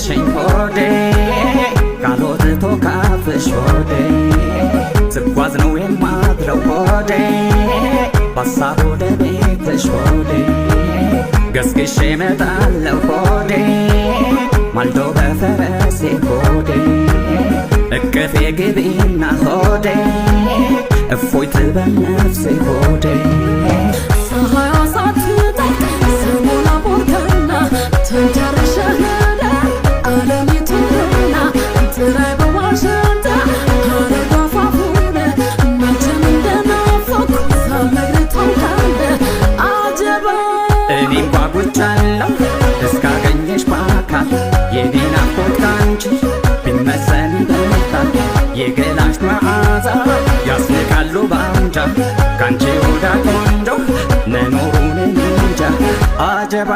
አለሸኝ ሆዴ ካልወጥቶ ካፍሽ ሆዴ ስጓዝ ነው የማድረው ሆዴ ባሳብ ወደ ቤትሽ ሆዴ ገስግሼ እመጣለሁ ሆዴ ማልዶ በፈረሴ ሆዴ እቅፌ ግቢና ሆዴ እፎይ ትበል ነፍሴ ሆዴ ፀሐይዋ ሳትጠልቅ ሰሞና ቦርተና ተንተርሸህና ዓለሚቱና ጥራይ በዋሽንታ ሀረጓ ፋፉነ መቼም እንደናፈኩ ሳልነግርህ ታውቃለህ አጀባ እኔም ጓጉቻለሁ እስካገኘሽ በአካል የኔ ናፍቆት ካንቺ ቢመሰል ይበልጣል የገላሽ መዓዛ ያስንቃሉ ባንጃ ካንቺ ወዳ ቆንጆ መኖሩን እንጃ አጀባ